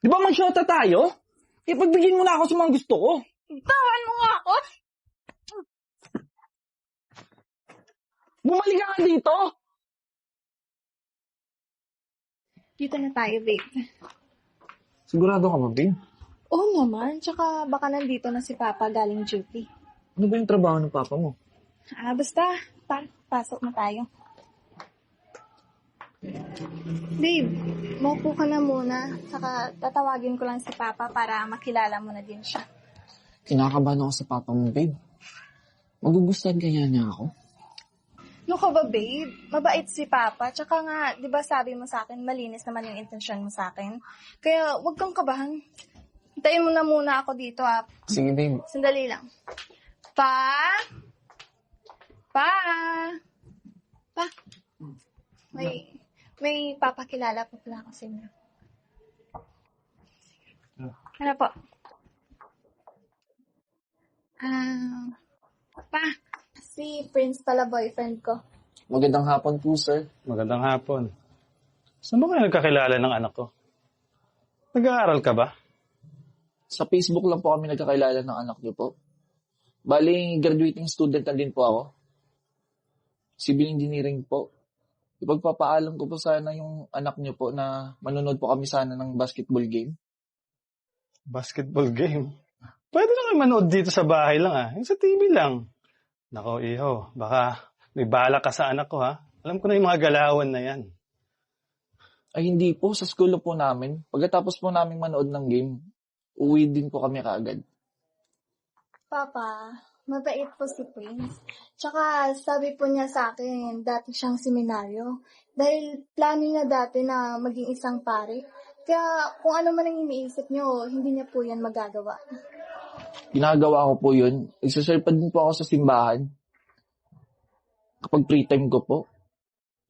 Di ba mag-shota tayo? Ipagbigyan mo na ako sa mga gusto ko. Tawan mo nga ako! Bumalik ka nga dito! Dito na tayo, babe. Sigurado ka ba, babe? Oo naman, tsaka baka nandito na si Papa galing duty. Ano ba yung trabaho ng papa mo? Basta, pasok na tayo. Babe, maupo ka na muna, tsaka tatawagin ko lang si Papa para makilala mo na din siya. Kinakabahan ako sa papa mo, babe. Magugustuhan kaya niya ako? Ano ka ba, babe? Mabait si Papa, tsaka nga, di ba sabi mo sa akin, malinis naman yung intensyon mo sa akin. Kaya, wag kang kabahan. Hintayin mo na muna ako dito, Sige, babe. Sandali lang. Pa? Pa? May papakilala pa pala ako sa inyo. Ano po? Pa, si Prince pala boyfriend ko. Magandang hapon po, sir. Magandang hapon. Saan ba kayo nagkakilala ng anak ko? Nag-aaral ka ba? Sa Facebook lang po kami nagkakilala ng anak niyo po. Bali, graduating student na din po ako. Civil engineering po. Ipagpapaalam ko po sana yung anak niyo po na manonood po kami sana ng basketball game. Basketball game? Pwede na kayo manood dito sa bahay lang Yung sa TV lang. Nako, iho. Baka may bala ka sa anak ko Alam ko na yung mga galawan na yan. Ay hindi po, sa school po namin. Pagkatapos po namin manood ng game, uwi din po kami kaagad. Papa, mabait po si Prince. Tsaka sabi po niya sa akin, dati siyang seminaryo. Dahil plano niya dati na maging isang pare. Kaya kung ano man ang iniisip niyo, hindi niya po yan magagawa. Ginagawa ko po yun. Isa-share pa din po ako sa simbahan. Kapag free time ko po.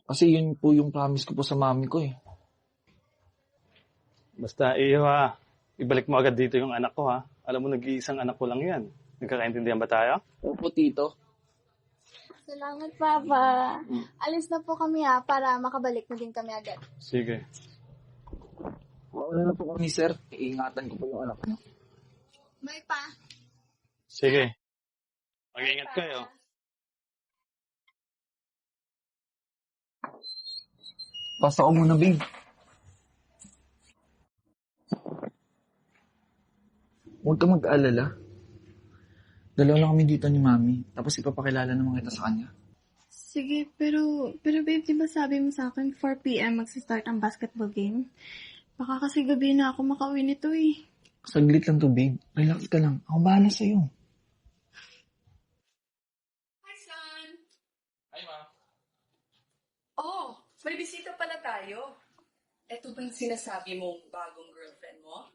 Kasi yun po yung promise ko po sa mami ko Basta, iho ibalik mo agad dito yung anak ko Alam mo, nag-iisang anak ko lang yan. Nagkakaintindihan ba tayo? Opo, tito. Salamat, Papa. Alis na po kami para makabalik na din kami agad. Sige. Wala na po kami, sir. Iingatan ko po yung anak niyo. Bye, Pa. Sige. Mag-ingat kayo. Pasa ko muna, babe. Huwag ka mag-alala. Dalawa lang kami dito ni Mami. Tapos ipapakilala naman kita sa kanya. Sige, pero babe, di ba sabi mo sa akin 4 p.m. magsa-start ang basketball game? Baka kasi gabi na ako makauwi nito Saglit lang to, babe. Relax ka lang. Ako bahala sa'yo. Hi, son! Hi, Ma. Oh, may bisita pala tayo. Ito ba yung sinasabi mong bagong girlfriend mo?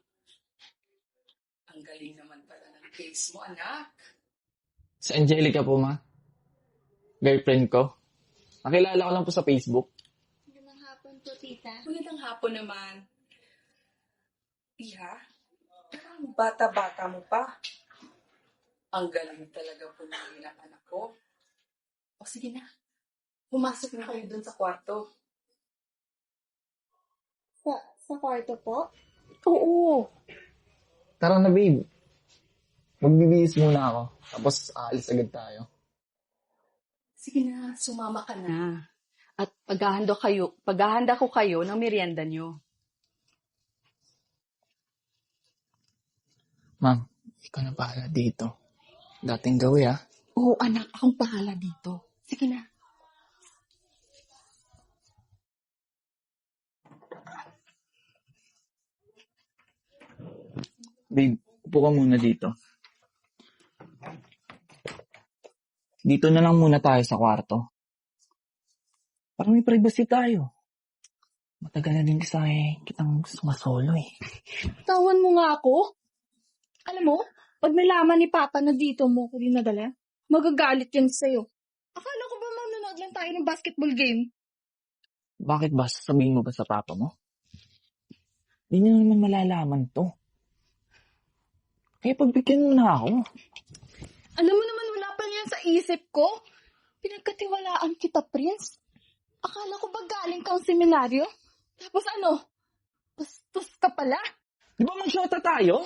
Ang galing naman pala ng case mo, anak. Si Angelica po, Ma. Girlfriend ko. Nakilala ko lang po sa Facebook. Magandang hapon po, tita. Magandang hapon naman. Iha, parang bata-bata mo pa. Ang galing talaga pumili ng anak ko. O sige na, pumasok na kayo dun sa kwarto. Sa kwarto po? Oo. Tara na, babe. Magbibihis muna ako. Tapos aalis agad tayo. Sige na, sumama ka na. At paghahanda ko kayo ng merienda nyo. Ma'am, ikaw na bahala dito. Dating gawi, Oo, anak, akong bahala dito. Sige na. Babe, upo ka muna dito. Dito na lang muna tayo sa kwarto. Parang may privacy tayo. Matagal na din kasi kitang sumasolo Tawan mo nga ako. Alam mo, pag nalaman ni Papa na dito mo ko dinadala, magagalit yan sa'yo. Akala ko ba manonood lang tayo ng basketball game? Bakit ba? Sasabihin mo ba sa papa mo? Hindi niya naman malalaman to. Kaya pagbigyan mo na ako. Alam mo naman wala pa yan sa isip ko. Pinagkatiwalaan kita, Prince. Akala ko ba galing kang seminaryo? Tapos ano? Bastos ka pala? Di ba mag-shota tayo?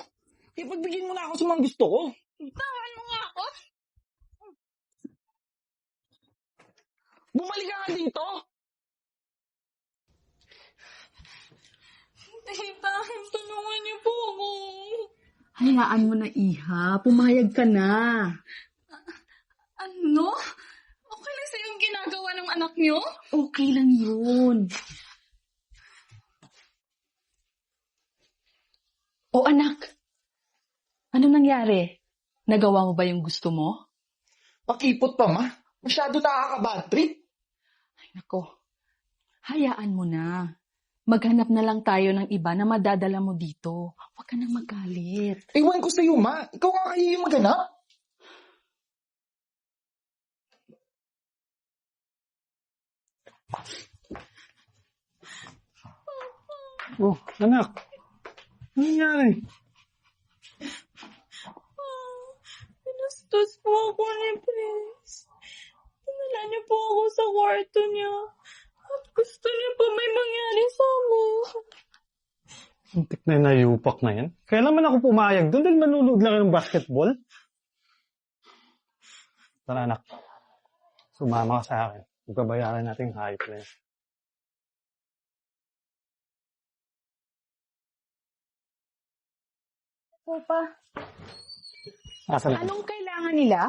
Ipagbigyan mo na ako sa mga gusto ko. Tawan mo nga ako. Bumalik ka nga dito. Tita, tulungan niyo po ako. Hayaan mo na, Iha. Pumayag ka na. Ano? Okay lang sa'yo yung ginagawa ng anak niyo? Okay lang yun. O anak, ano nangyari? Nagawa mo ba yung gusto mo? Pakipot pa, ma. Masyado nakaka-bad trip. Ay nako, hayaan mo na. Maghanap na lang tayo ng iba na madadala mo dito. Huwag ka nang magalit. Ewan ko sa'yo, ma. Ikaw nga kaya yung maganap. Oh, anak. Ano nangyari? Pinastos po ako ni Prince. Tinala niya po ako sa kwarto niya. At gusto niya po may mangyari sa amin. Muntik na yung nayupak na yan. Kailan man ako pumayag doon dahil manunood lang ng basketball? Tara anak, sumama ka sa akin. Pagbabayaran natin yung hayop na yan. Papa, Asan ako? Anong kailangan nila?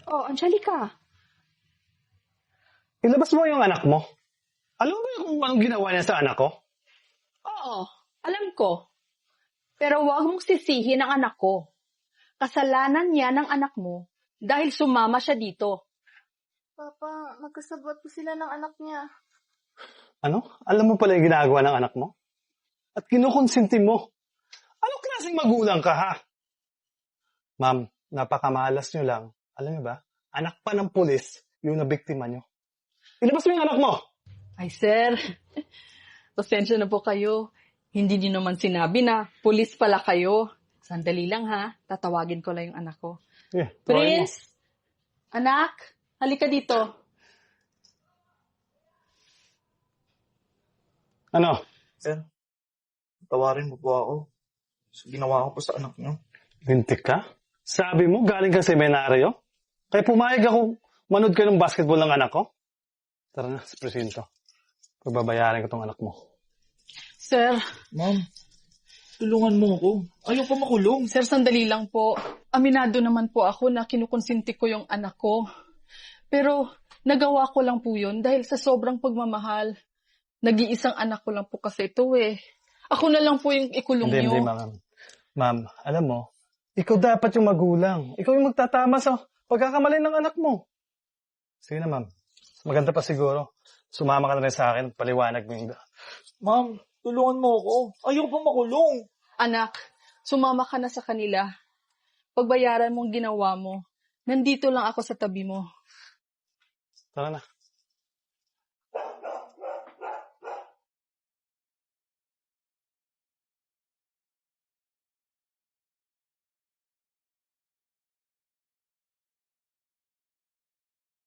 Oh, Angelica. Ilabas mo yung anak mo. Alam mo ba kung anong ginawa niya sa anak ko? Oo, alam ko. Pero huwag mong sisihin ang anak ko. Kasalanan niya ng anak mo dahil sumama siya dito. Papa, magkasabot po sila ng anak niya. Ano? Alam mo pala yung ginagawa ng anak mo? At kinukonsinti mo. Anong klaseng magulang ka, ha? Ma'am, napakamalas nyo lang. Alam niyo ba? Anak pa ng pulis yung nabiktima nyo. Ilabas mo yung anak mo! Ay, sir. Pasensya na po kayo. Hindi niyo naman sinabi na pulis pala kayo. Sandali lang, ha? Tatawagin ko lang yung anak ko. Yeah, tuwain mo. Prince! Anak! Halika dito. Ano? Sir, tawarin mo po ako. So, ginawa ko po sa anak niyo. Lintik ka? Sabi mo, galing ka seminaryo? Kaya pumayag ako manood ka ng basketball ng anak ko? Tara na, sa presinto. Pagbabayaran ko tong anak mo. Sir, Ma'am, tulungan mo ako. Ayaw pa makulong. sir, sandali lang po. Aminado naman po ako na kinukonsinti ko yung anak ko. Pero nagawa ko lang po yun dahil sa sobrang pagmamahal. Nag-iisang anak ko lang po kasi ito eh. Ako na lang po yung ikulong Hindi, niyo. ma'am. Ma'am, alam mo, ikaw dapat yung magulang. Ikaw yung magtatama sa pagkakamali ng anak mo. Sige na, ma'am. Maganda pa siguro. Sumama ka na rin sa akin. Paliwanag mo yung... Ma'am, tulungan mo ako. Ayaw pa makulong. Anak, sumama ka na sa kanila. Pagbayaran mo ang ginawa mo. Nandito lang ako sa tabi mo. Tara na.